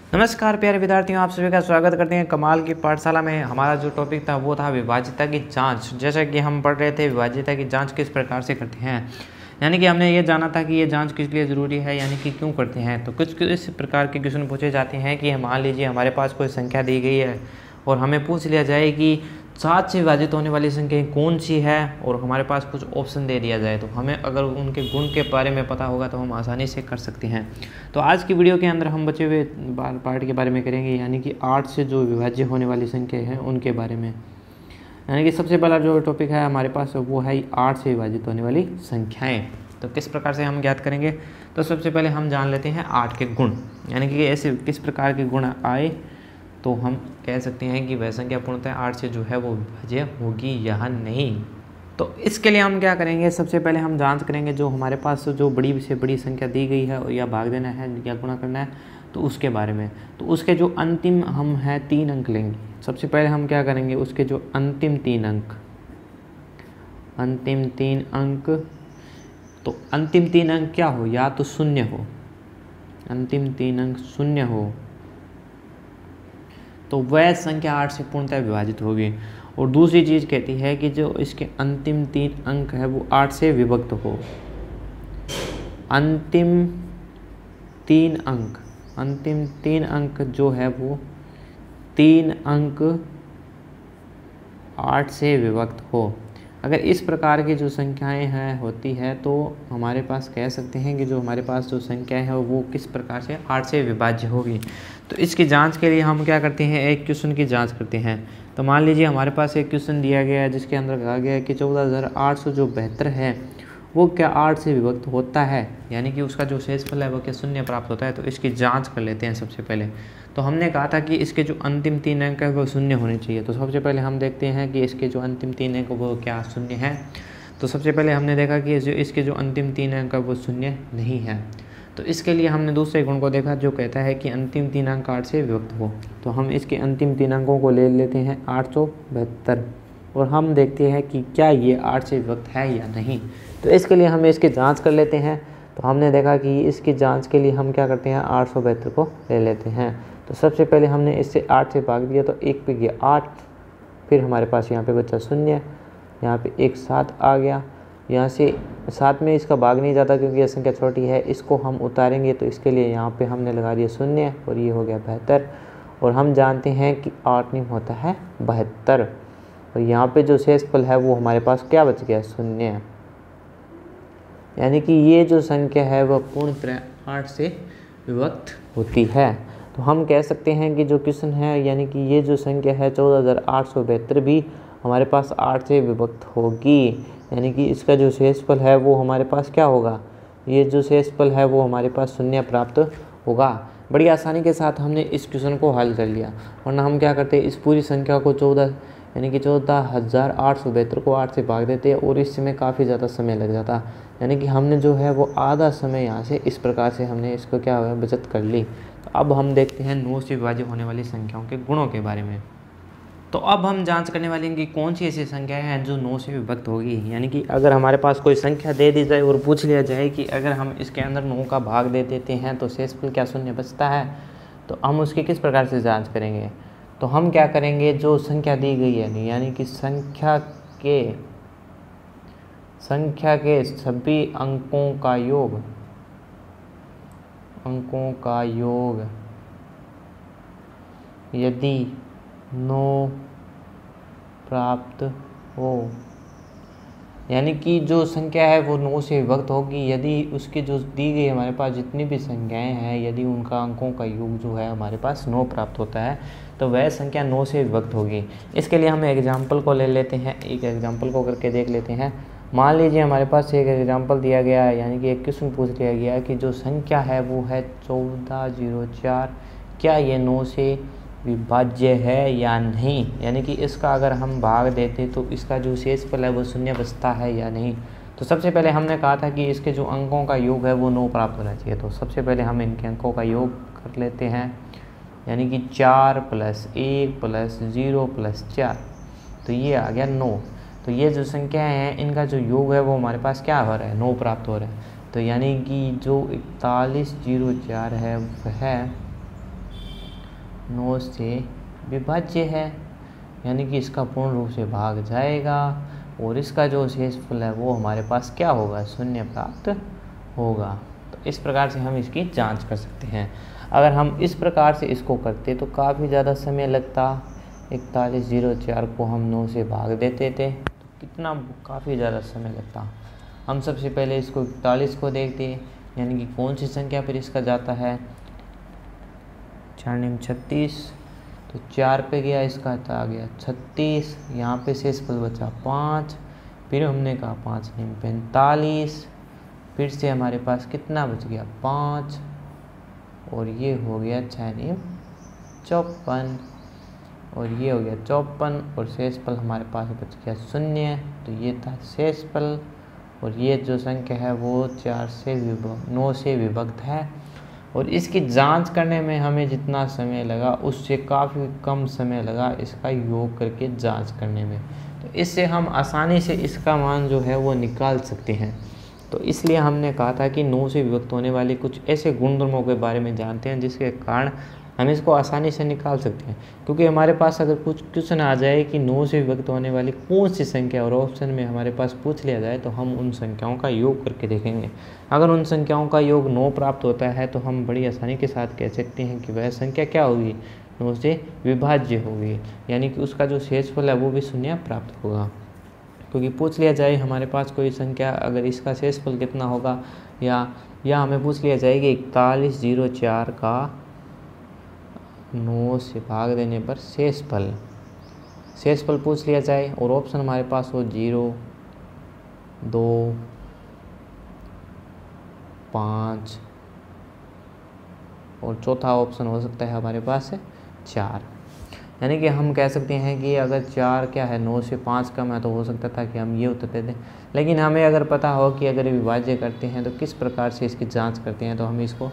नमस्कार प्यारे विद्यार्थियों, आप सभी का स्वागत करते हैं कमाल की पाठशाला में। हमारा जो टॉपिक था वो था विभाज्यता की जांच। जैसा कि हम पढ़ रहे थे विभाज्यता की जांच किस प्रकार से करते हैं, यानी कि हमने ये जाना था कि ये जांच किस लिए ज़रूरी है, यानी कि क्यों करते हैं। तो कुछ इस प्रकार के क्वेश्चन पूछे जाते हैं कि मान लीजिए हमारे पास कोई संख्या दी गई है और हमें पूछ लिया जाए कि 7 से विभाजित होने वाली संख्या कौन सी है, और हमारे पास कुछ ऑप्शन दे दिया जाए। तो हमें अगर उनके गुण के बारे में पता होगा तो हम आसानी से कर सकते हैं। तो आज की वीडियो के अंदर हम बचे हुए पार्ट के बारे में करेंगे, यानी कि 8 से जो विभाज्य होने वाली संख्या है उनके बारे में। यानी कि सबसे पहला जो टॉपिक है हमारे पास वो है 8 से विभाजित होने वाली संख्याएँ। तो किस प्रकार से हम ज्ञात करेंगे, तो सबसे पहले हम जान लेते हैं 8 के गुण, यानी कि ऐसे किस प्रकार के गुण आए तो हम कह सकते हैं कि वह संख्या पूर्णतः 8 से जो है वो विभाज्य होगी या नहीं। तो इसके लिए हम क्या करेंगे, सबसे पहले हम जांच करेंगे जो हमारे पास जो बड़ी से बड़ी संख्या दी गई है या भाग देना है या गुणा करना है तो उसके बारे में। तो उसके जो अंतिम हम है 3 अंक लेंगे। सबसे पहले हम क्या करेंगे, उसके जो अंतिम 3 अंक, तो अंतिम 3 अंक क्या हो, या तो शून्य हो, अंतिम 3 अंक शून्य हो तो वह संख्या 8 से पूर्णतः विभाजित होगी। और दूसरी चीज़ कहती है कि जो इसके अंतिम 3 अंक है वो 8 से विभक्त हो। अंतिम 3 अंक जो है वो 3 अंक 8 से विभक्त हो। अगर इस प्रकार की जो संख्याएं हैं होती है तो हमारे पास कह सकते हैं कि जो हमारे पास जो संख्या है वो किस प्रकार से 8 से विभाज्य होगी। तो इसकी जांच के लिए हम क्या करते हैं, एक क्वेश्चन की जांच करते हैं। तो मान लीजिए हमारे पास एक क्वेश्चन दिया गया है जिसके अंदर कहा गया है कि 14,872 है वो क्या 8 से विभक्त होता है, यानी कि उसका जो शेषफल है वो क्या शून्य प्राप्त होता है। तो इसकी जांच कर लेते हैं सबसे पहले। तो हमने कहा था कि इसके जो अंतिम 3 अंक है वो शून्य होने चाहिए। तो सबसे पहले हम देखते हैं कि इसके जो अंतिम 3 अंक वो क्या शून्य है। तो सबसे पहले हमने देखा कि इसके जो अंतिम 3 अंक है वो शून्य नहीं है। तो इसके लिए हमने दूसरे गुण को देखा जो कहता है कि अंतिम 3 अंक 8 से विभक्त हो। तो हम इसके अंतिम 3 अंकों को ले लेते हैं 872 और हम देखते हैं कि क्या ये 8 से विभक्त है या नहीं। तो इसके लिए हम इसकी जांच कर लेते हैं। तो हमने देखा कि इसकी जांच के लिए हम क्या करते हैं, 872 को ले लेते हैं। तो सबसे पहले हमने इससे 8 से भाग दिया तो 1 पे गया 8, फिर हमारे पास यहाँ पे बचा 0, यहाँ पे एक 7 आ गया। यहाँ से 7 में इसका भाग नहीं जाता क्योंकि यह संख्या छोटी है, इसको हम उतारेंगे तो इसके लिए यहाँ पे हमने लगा दिया 0 और ये हो गया 72। और हम जानते हैं कि 8 नहीं होता है 72, और यहाँ पे जो शेषफल है वो हमारे पास क्या बच गया, 0। यानी कि ये जो संख्या है वह पूर्णतः 8 से विभक्त होती है। तो हम कह सकते हैं कि जो क्वेश्चन है, यानी कि ये जो संख्या है 14,872 भी हमारे पास 8 से विभक्त होगी। यानी कि इसका जो शेषफल है वो हमारे पास क्या होगा, ये जो शेषफल है वो हमारे पास 0 प्राप्त होगा। बड़ी आसानी के साथ हमने इस क्वेश्चन को हल कर लिया। वरना हम क्या करते, इस पूरी संख्या को 14,872 को 8 से भाग देते और इसमें काफ़ी ज़्यादा समय लग जाता। यानी कि हमने जो है वो आधा समय यहाँ से इस प्रकार से हमने इसको क्या हुआ, बचत कर ली। तो अब हम देखते हैं 9 से विभाज्य होने वाली संख्याओं के गुणों के बारे में। तो अब हम जांच करने वाले हैं कि कौन सी ऐसी संख्याएं हैं जो 9 से विभक्त होगी। यानी कि अगर हमारे पास कोई संख्या दे दी जाए और पूछ लिया जाए कि अगर हम इसके अंदर 9 का भाग दे देते हैं तो शेषफल क्या शून्य बचता है, तो हम उसकी किस प्रकार से जांच करेंगे। तो हम क्या करेंगे, जो संख्या दी गई है यानी कि संख्या के सभी अंकों का योग यदि 9 प्राप्त हो, यानी कि जो संख्या है वो 9 से विभक्त होगी यदि उसकी जो दी गई हमारे पास जितनी भी संख्याएं हैं, यदि उनका अंकों का योग जो है हमारे पास 9 प्राप्त होता है तो वह संख्या 9 से विभक्त होगी। इसके लिए हम एग्जाम्पल को ले लेते हैं, एक एग्जाम्पल को करके देख लेते हैं। मान लीजिए हमारे पास एक एग्जाम्पल दिया गया है, यानी कि एक क्वेश्चन पूछ लिया गया है कि जो संख्या है वो है 1404, क्या ये 9 से विभाज्य है या नहीं। यानी कि इसका अगर हम भाग देते तो इसका जो शेषफल है वो 0 बचता है या नहीं। तो सबसे पहले हमने कहा था कि इसके जो अंकों का योग है वो 9 प्राप्त होना चाहिए। तो सबसे पहले हम इनके अंकों का योग कर लेते हैं, यानी कि 4 + 1 + 0 + 4, तो ये आ गया 9। तो ये जो संख्याएं हैं इनका जो योग है वो हमारे पास क्या हो रहा है, 9 प्राप्त हो रहा है। तो यानी कि जो 4104 है वह 9 से विभाज्य है, यानी कि इसका पूर्ण रूप से भाग जाएगा और इसका जो शेषफल है वो हमारे पास क्या होगा, 0 प्राप्त होगा। तो इस प्रकार से हम इसकी जांच कर सकते हैं। अगर हम इस प्रकार से इसको करते तो काफ़ी ज़्यादा समय लगता। 4104 को हम 9 से भाग देते थे तो कितना काफ़ी ज़्यादा समय लगता। हम सबसे पहले इसको 41 को देखते, यानी कि कौन सी संख्या पर इसका जाता है, 4 36, तो 4 पे गया, इसका आ गया 36, यहाँ पे शेषफल बचा 5, फिर हमने कहा 5 9 45, फिर से हमारे पास कितना बच गया 5, और ये हो गया 6 9 54, और ये हो गया 54, और शेषफल हमारे पास बच गया 0। तो ये था शेषफल, और ये जो संख्या है वो 9 से विभक्त है। और इसकी जांच करने में हमें जितना समय लगा उससे काफ़ी कम समय लगा इसका योग करके जांच करने में। तो इससे हम आसानी से इसका मान जो है वो निकाल सकते हैं। तो इसलिए हमने कहा था कि 9 से विभक्त होने वाले कुछ ऐसे गुणधर्मों के बारे में जानते हैं जिसके कारण हम इसको आसानी से निकाल सकते हैं। क्योंकि हमारे पास अगर कुछ क्वेश्चन आ जाए कि 9 से विभक्त होने वाली कौन सी संख्या और ऑप्शन में हमारे पास पूछ लिया जाए तो हम उन संख्याओं का योग करके देखेंगे। अगर उन संख्याओं का योग 9 प्राप्त होता है तो हम बड़ी आसानी के साथ कह सकते हैं कि वह संख्या क्या होगी, 9 से विभाज्य होगी, यानी कि उसका जो शेषफल है वो भी 0 प्राप्त होगा। क्योंकि पूछ लिया जाए हमारे पास कोई संख्या, अगर इसका शेषफल कितना होगा, या हमें पूछ लिया जाए कि 4104 का 9 से भाग देने पर शेषफल पूछ लिया जाए और ऑप्शन हमारे पास हो 0 2 5, और चौथा ऑप्शन हो सकता है हमारे पास 4। यानी कि हम कह सकते हैं कि अगर 4 क्या है, 9 से 5 कम है, तो हो सकता था कि हम ये उत्तर दे दें। लेकिन हमें अगर पता हो कि अगर विभाज्य करते हैं तो किस प्रकार से इसकी जांच करते हैं, तो हम इसको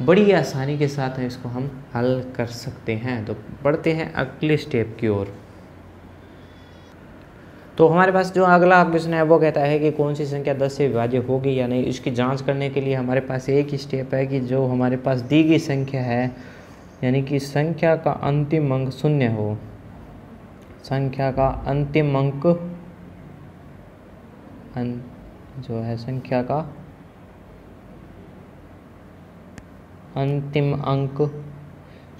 बड़ी आसानी के साथ इसको हम हल कर सकते हैं। तो बढ़ते हैं अगले स्टेप की ओर। तो हमारे पास जो अगला क्वेश्चन है वो कहता है कि कौन सी संख्या 10 से विभाज्य होगी या नहीं। इसकी जांच करने के लिए हमारे पास एक ही स्टेप है कि जो हमारे पास दी गई संख्या है, यानी कि संख्या का अंतिम अंक 0 हो, संख्या का अंतिम अंक जो है संख्या का अंतिम अंक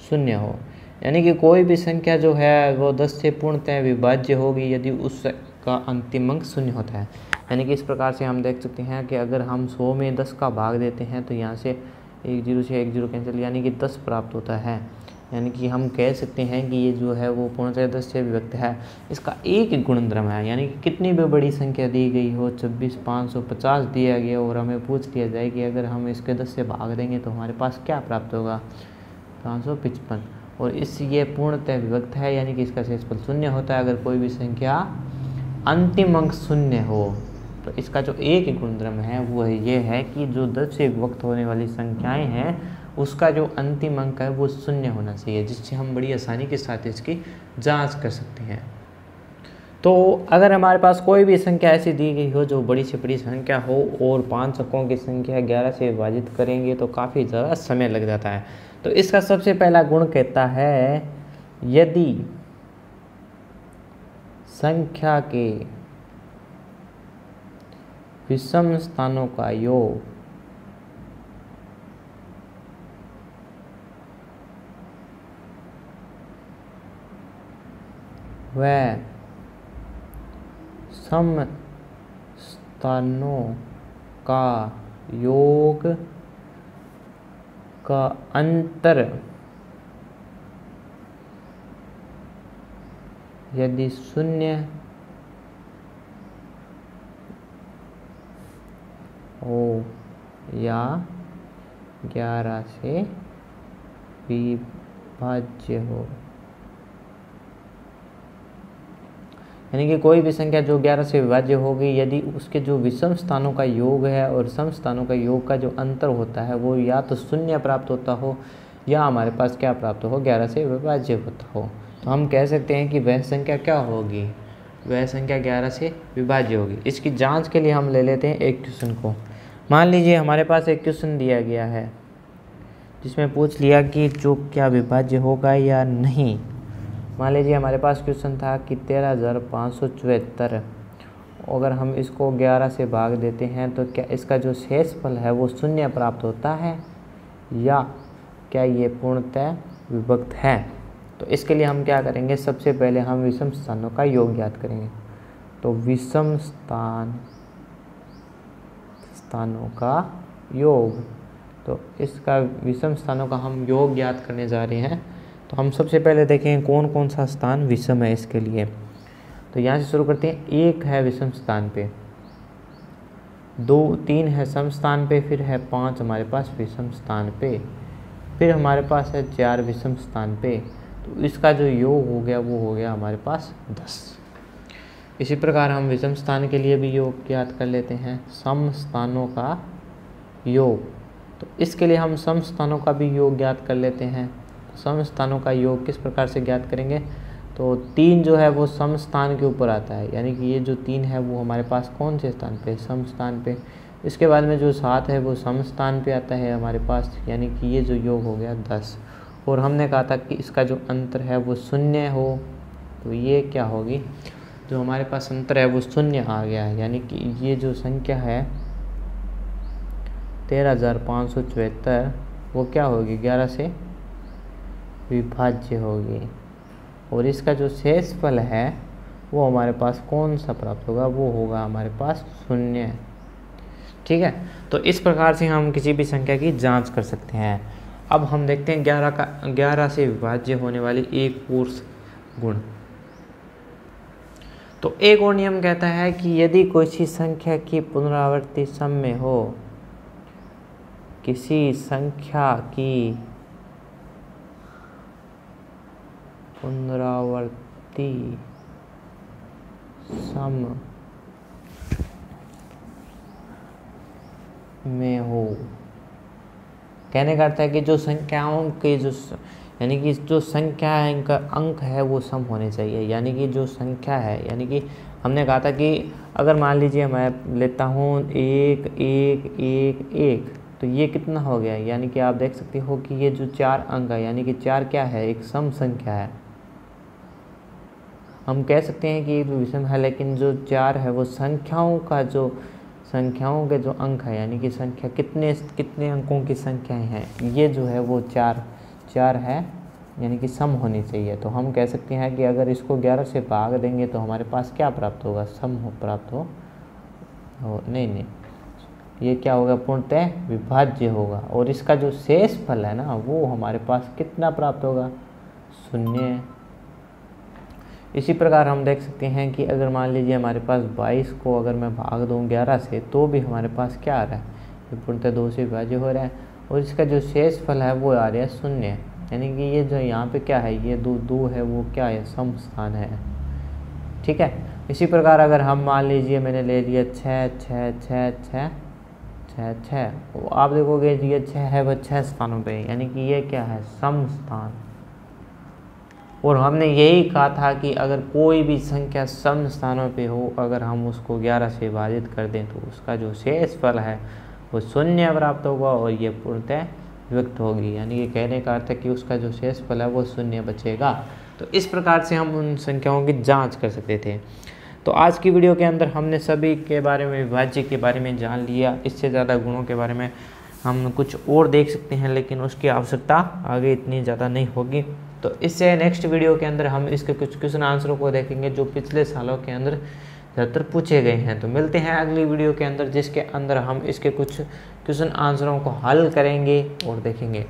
0 हो, यानी कि कोई भी संख्या जो है वो 10 से पूर्णतः विभाज्य होगी यदि उसका अंतिम अंक 0 होता है। यानी कि इस प्रकार से हम देख सकते हैं कि अगर हम 100 में 10 का भाग देते हैं तो यहाँ से 1 0 से 1 0 कैंसिल, यानी कि 10 प्राप्त होता है। यानी कि हम कह सकते हैं कि ये जो है वो पूर्णतः 10 से विभक्त है। इसका एक गुणधर्म है, यानी कि कितनी भी बड़ी संख्या दी गई हो, 24550 दिया गया और हमें पूछ लिया जाए कि अगर हम इसके 10 से भाग देंगे तो हमारे पास क्या प्राप्त होगा, 555, और इससे ये पूर्णतः विभक्त है, यानी कि इसका शेषफल 0 होता है अगर कोई भी संख्या अंतिम अंक 0 हो। तो इसका जो एक गुणधर्म है वो ये है कि जो 10 से विभक्त होने वाली संख्याएं हैं उसका जो अंतिम अंक है वो 0 होना चाहिए, जिससे हम बड़ी आसानी के साथ इसकी जांच कर सकते हैं। तो अगर हमारे पास कोई भी संख्या ऐसी दी गई हो जो बड़ी से बड़ी संख्या हो और 5 अंकों की संख्या 11 से विभाजित करेंगे तो काफ़ी ज़्यादा समय लग जाता है। तो इसका सबसे पहला गुण कहता है यदि संख्या के विषम स्थानों का योग वह सम स्थानों का योग का अंतर यदि 0 हो या 11 से विभाज्य हो, यानी कि कोई भी संख्या जो 11 से विभाज्य होगी यदि उसके जो विषम स्थानों का योग है और सम स्थानों का योग का जो अंतर होता है वो या तो 0 प्राप्त होता हो या हमारे पास क्या प्राप्त हो, 11 से विभाज्य होता हो, तो हम कह सकते हैं कि वह संख्या क्या होगी, वह संख्या 11 से विभाज्य होगी। इसकी जांच के लिए हम ले लेते हैं एक क्वेश्चन को। मान लीजिए हमारे पास एक क्वेश्चन दिया गया है जिसमें पूछ लिया कि जो क्या विभाज्य होगा या नहीं। मान लीजिए हमारे पास क्वेश्चन था कि 13,574, अगर हम इसको 11 से भाग देते हैं तो क्या इसका जो शेषफल है वो शून्य प्राप्त होता है या क्या ये पूर्णतः विभक्त है। तो इसके लिए हम क्या करेंगे, सबसे पहले हम विषम स्थानों का योग ज्ञात करेंगे। तो विषम स्थानों का योग, तो इसका विषम स्थानों का हम योग ज्ञात करने जा रहे हैं। तो हम सबसे पहले देखें कौन कौन सा स्थान विषम है इसके लिए। तो यहाँ से शुरू करते हैं। 1 है विषम स्थान पे, 2 3 है सम स्थान पे, फिर है 5 हमारे पास विषम स्थान पे, फिर हमारे पास है 4 विषम स्थान पे। तो इसका जो योग हो गया वो हो गया हमारे पास 10। इसी प्रकार हम विषम स्थान के लिए भी योग ज्ञात कर लेते हैं, सम स्थानों का योग। तो इसके लिए हम सम स्थानों का भी योग ज्ञात कर लेते हैं। सम स्थानों का योग किस प्रकार से ज्ञात करेंगे, तो 3 जो है वो सम स्थान के ऊपर आता है, यानी कि ये जो 3 है वो हमारे पास कौन से स्थान पे, सम स्थान पे। इसके बाद में जो 7 है वो सम स्थान पे आता है हमारे पास, यानी कि ये जो योग हो गया 10। और हमने कहा था कि इसका जो अंतर है वो शून्य हो, तो ये क्या होगी, जो हमारे पास अंतर है वो शून्य आ गया है, यानी कि ये जो संख्या है 13,574 वो क्या होगी, 11 से विभाज्य होगी। और इसका जो शेषफल है वो हमारे पास कौन सा प्राप्त होगा, वो होगा हमारे पास शून्य। ठीक है, तो इस प्रकार से हम किसी भी संख्या की जांच कर सकते हैं। अब हम देखते हैं 11 से विभाज्य होने वाली एक और गुण। तो एक और नियम कहता है कि यदि कोई सी संख्या की पुनरावृत्ति सम में हो, किसी संख्या की पुनरावृत्ति सम में हो, कहने का अर्थ है कि जो संख्याओं के जो यानी कि जो संख्या है इनका अंक है वो सम होने चाहिए। यानी कि जो संख्या है, यानी कि हमने कहा था कि अगर मान लीजिए मैं लेता हूँ 1 1 1 1, तो ये कितना हो गया, यानी कि आप देख सकते हो कि ये जो 4 अंक है, यानी कि 4 क्या है, एक सम संख्या है। हम कह सकते हैं कि विषम है, लेकिन जो 4 है वो संख्याओं के जो अंक है, यानी कि संख्या कितने अंकों की संख्याएं हैं, ये जो है वो 4 है, यानी कि सम होनी चाहिए। तो हम कह सकते हैं कि अगर इसको 11 से भाग देंगे तो हमारे पास क्या प्राप्त होगा, सम प्राप्त हो नहीं, ये क्या होगा, पूर्णतः विभाज्य होगा। और इसका जो शेषफल है ना वो हमारे पास कितना प्राप्त होगा, शून्य। इसी प्रकार हम देख सकते हैं कि अगर मान लीजिए हमारे पास 22 को अगर मैं भाग दूं 11 से, तो भी हमारे पास क्या आ रहा है, ये पूर्णतः 2 से विभाज्य हो रहा है। और इसका जो शेषफल है वो आ रहा है शून्य, यानी कि ये जो यहाँ पे क्या है, ये 2 है वो क्या है, सम स्थान है। ठीक है, इसी प्रकार अगर हम मान लीजिए मैंने ले लिया 6 6 6 6 6 6, तो आप देखोगे ये 6 है वह 6 स्थानों पे, यानी कि ये क्या है, सम स्थान। और हमने यही कहा था कि अगर कोई भी संख्या सम स्थानों पे हो, अगर हम उसको 11 से विभाजित कर दें तो उसका जो शेषफल है वो शून्य प्राप्त होगा और ये पूर्णतः विभक्त होगी, यानी कि कहने का अर्थ है कि उसका जो शेषफल है वो शून्य बचेगा। तो इस प्रकार से हम उन संख्याओं की जांच कर सकते थे। तो आज की वीडियो के अंदर हमने सभी के बारे में, विभाज्य के बारे में जान लिया। इससे ज़्यादा गुणों के बारे में हम कुछ और देख सकते हैं, लेकिन उसकी आवश्यकता आगे इतनी ज़्यादा नहीं होगी। तो इससे नेक्स्ट वीडियो के अंदर हम इसके कुछ क्वेश्चन आंसरों को देखेंगे जो पिछले सालों के अंदर ज़्यादातर पूछे गए हैं। तो मिलते हैं अगली वीडियो के अंदर, जिसके अंदर हम इसके कुछ क्वेश्चन आंसरों को हल करेंगे और देखेंगे।